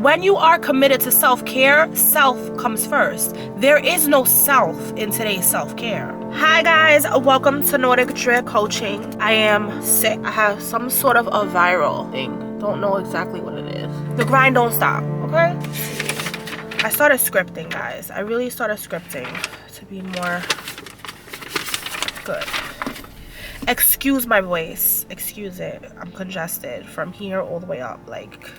When you are committed to self-care, self comes first. There is no self in today's self-care. Hi guys, welcome to Nordic coaching. I am sick. I have some sort of a viral thing. Don't know exactly what it is. The grind don't stop, okay? I started scripting, guys. I really started scripting to be more good. Excuse my voice. Excuse it. I'm congested from here all the way up. Like,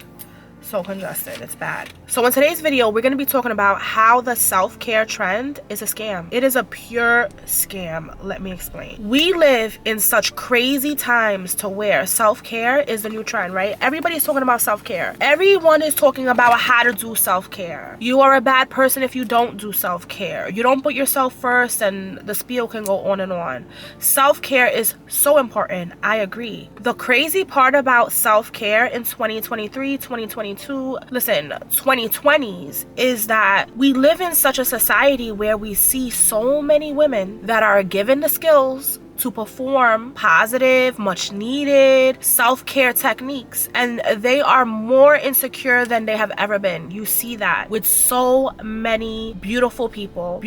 so congested. It's bad. So in today's video, we're going to be talking about how the self-care trend is a scam. It is a pure scam. Let me explain. We live in such crazy times to where self-care is the new trend, right? Everybody's talking about self-care. Everyone is talking about how to do self-care. You are a bad person if you don't do self-care. You don't put yourself first, and the spiel can go on and on. Self-care is so important. I agree. The crazy part about self-care in 2023, 2022, listen, 2020s, is that we live in such a society where we see so many women that are given the skills to perform positive, much needed self-care techniques, and they are more insecure than they have ever been. You see that with so many beautiful people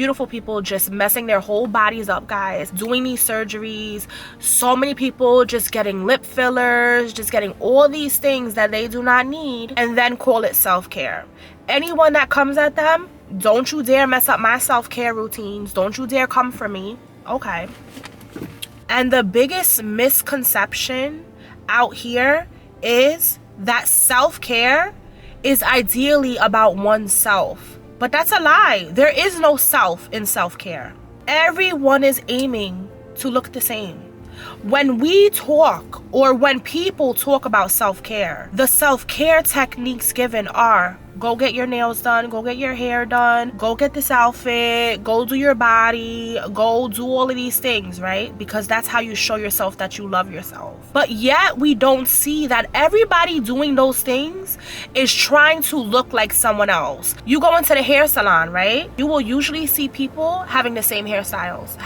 just messing their whole bodies up, guys, doing these surgeries. So many people just getting lip fillers, just getting all these things that they do not need, and then call it self-care. Anyone that comes at them, don't you dare mess up my self-care routines. Don't you dare come for me. Okay. And the biggest misconception out here is that self-care is ideally about oneself. But that's a lie. There is no self in self-care. Everyone is aiming to look the same. When we talk, or when people talk about self-care, the self-care techniques given are: go get your nails done, go get your hair done, go get this outfit, go do your body, go do all of these things, right? Because that's how you show yourself that you love yourself. But yet we don't see that everybody doing those things is trying to look like someone else. You go into the hair salon, right? You will usually see people having the same hairstyles,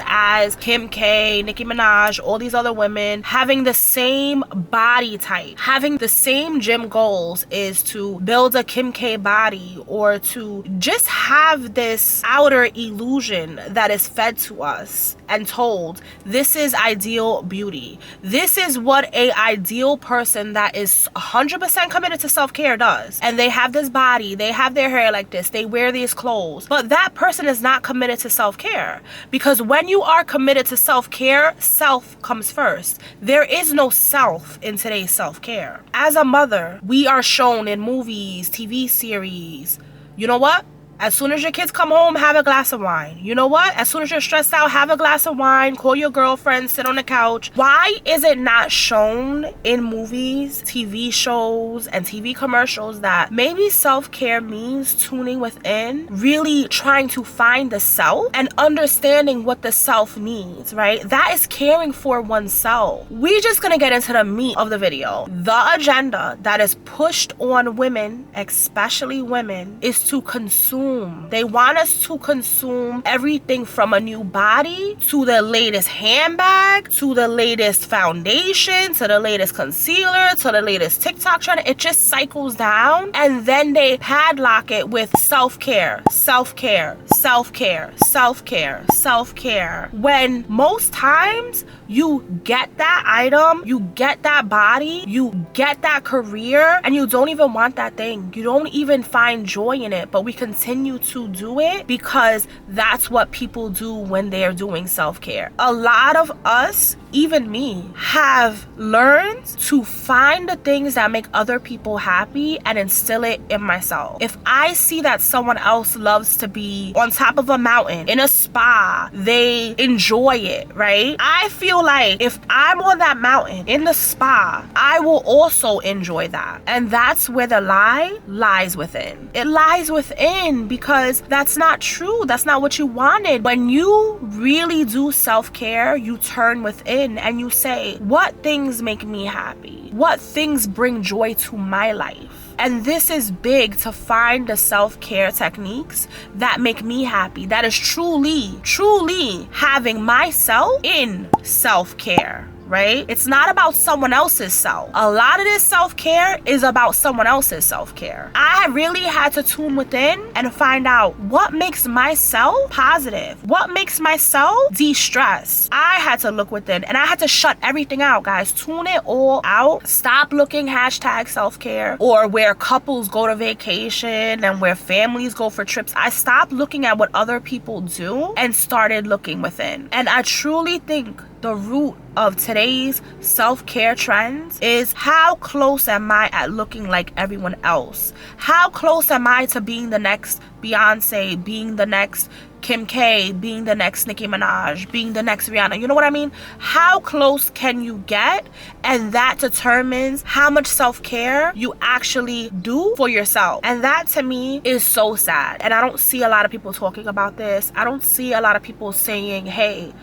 as Kim K, Nicki Minaj, all these other women, having the same body type, having the same gym goals is to build a Kim K body, or to just have this outer illusion that is fed to us and told this is ideal beauty. This is what a ideal person that is 100% committed to self-care does. And they have this body, they have their hair like this, they wear these clothes. But that person is not committed to self-care, because when you are committed to self-care, self comes first. There is no self in today's self-care. As a mother, we are shown in movies, TV series, you know what? As soon as your kids come home, have a glass of wine. You know what? As soon as you're stressed out, have a glass of wine, call your girlfriend, sit on the couch. Why is it not shown in movies, TV shows, and TV commercials that maybe self-care means tuning within, really trying to find the self and understanding what the self needs, right? That is caring for oneself. We're just gonna get into the meat of the video. The agenda that is pushed on women, especially women, is to consume. They want us to consume everything from a new body, to the latest handbag, to the latest foundation, to the latest concealer, to the latest TikTok trend. It just cycles down, and then they padlock it with self-care, self-care, self-care, self-care, self-care. When most times you get that item, you get that body, you get that career, and you don't even want that thing. You don't even find joy in it, but we continue to do it because that's what people do when they're doing self-care. A lot of us, even me, have learned to find the things that make other people happy and instill it in myself. If I see that someone else loves to be on top of a mountain, in a spa, they enjoy it, right? I feel like if I'm on that mountain, in the spa, I will also enjoy that. And that's where the lie lies within. It lies within, because that's not true. That's not what you wanted. When you really do self-care, you turn within and you say, what things make me happy? What things bring joy to my life? And this is big, to find the self-care techniques that make me happy, that is truly having myself in self-care. right? It's not about someone else's self. A lot of this self-care is about someone else's self-care. I really had to tune within and find out what makes myself positive, what makes myself de-stress. I had to look within and I had to shut everything out, guys. Tune it all out. Stop looking hashtag self-care or where couples go to vacation and where families go for trips. I stopped looking at what other people do and started looking within. And I truly think the root of today's self-care trends is how close am I at looking like everyone else? How close am I to being the next Beyonce, being the next Kim K, being the next Nicki Minaj, being the next Rihanna? You know what I mean? How close can you get? And that determines how much self-care you actually do for yourself. And that to me is so sad. And I don't see a lot of people talking about this. I don't see a lot of people saying, hey,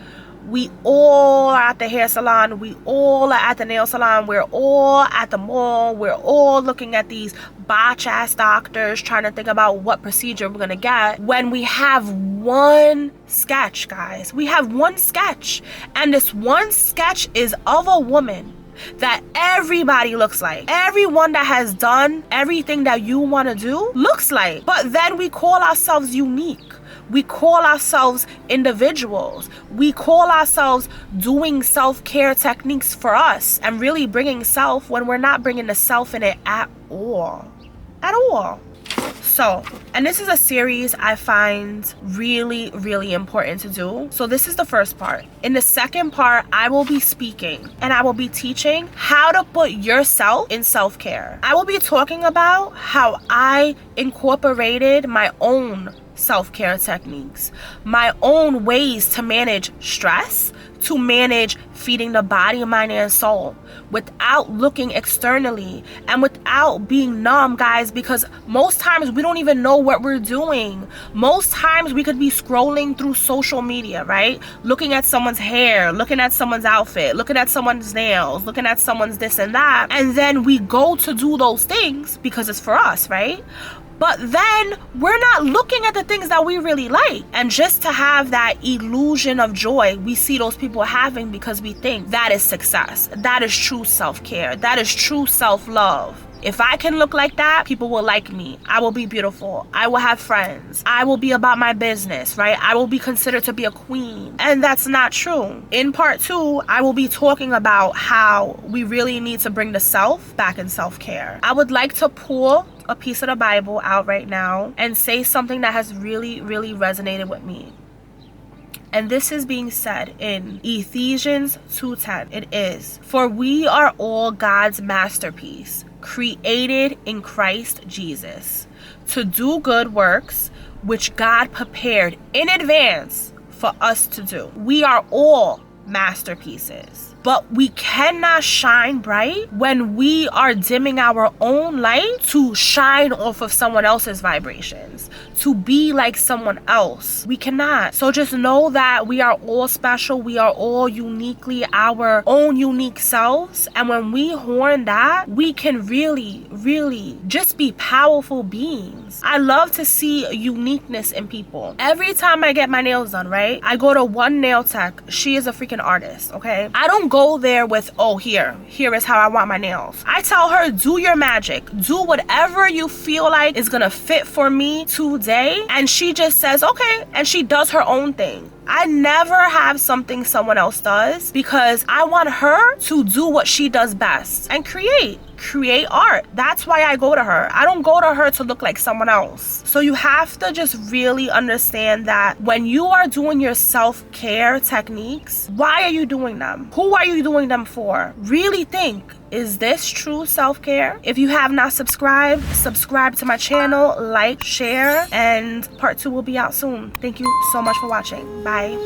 we all are at the hair salon, we all are at the nail salon, we're all at the mall, we're all looking at these botch ass doctors trying to think about what procedure we're gonna get, when we have one sketch, guys. We have one sketch, and this one sketch is of a woman that everybody looks like. Everyone that has done everything that you want to do looks like. But then we call ourselves unique. We call ourselves individuals. We call ourselves doing self-care techniques for us and really bringing self when we're not bringing the self in it at all. At all. So, and this is a series I find really, really important to do. So this is the first part. In the second part, I will be speaking and I will be teaching how to put yourself in self-care. I will be talking about how I incorporated my own self-care techniques, my own ways to manage stress, to manage feeding the body, mind, and soul without looking externally and without being numb, guys, because most times we don't even know what we're doing. Most times we could be scrolling through social media, right? Looking at someone's hair, looking at someone's outfit, looking at someone's nails, looking at someone's this and that. And then we go to do those things because it's for us, right? But then we're not looking at the things that we really like. And just to have that illusion of joy we see those people having because we think that is success. That is true self-care. That is true self-love. If I can look like that, people will like me. I will be beautiful. I will have friends. I will be about my business, right? I will be considered to be a queen. And that's not true. In part 2, I will be talking about how we really need to bring the self back in self-care. I would like to pull a piece of the Bible out right now and say something that has really, really resonated with me. And this is being said in Ephesians 2:10. It is, "For we are all God's masterpiece, created in Christ Jesus, to do good works, which God prepared in advance for us to do." We are all masterpieces, but we cannot shine bright when we are dimming our own light to shine off of someone else's vibrations, to be like someone else. We cannot. So just know that we are all special. We are all uniquely our own unique selves. And when we horn that, we can really, really just be powerful beings. I love to see uniqueness in people. Every time I get my nails done, right? I go to one nail tech. She is a freaking artist, okay? I don't go there with, oh, here is how I want my nails. I tell her, do your magic. Do whatever you feel like is gonna fit for me today. And she just says, okay. And she does her own thing. I never have something someone else does because I want her to do what she does best and create art. That's why I go to her. I don't go to her to look like someone else. So you have to just really understand that when you are doing your self-care techniques, why are you doing them? Who are you doing them for? Really think, is this true self-care? If you have not subscribed, subscribe to my channel, like, share, and part 2 will be out soon. Thank you so much for watching. Bye.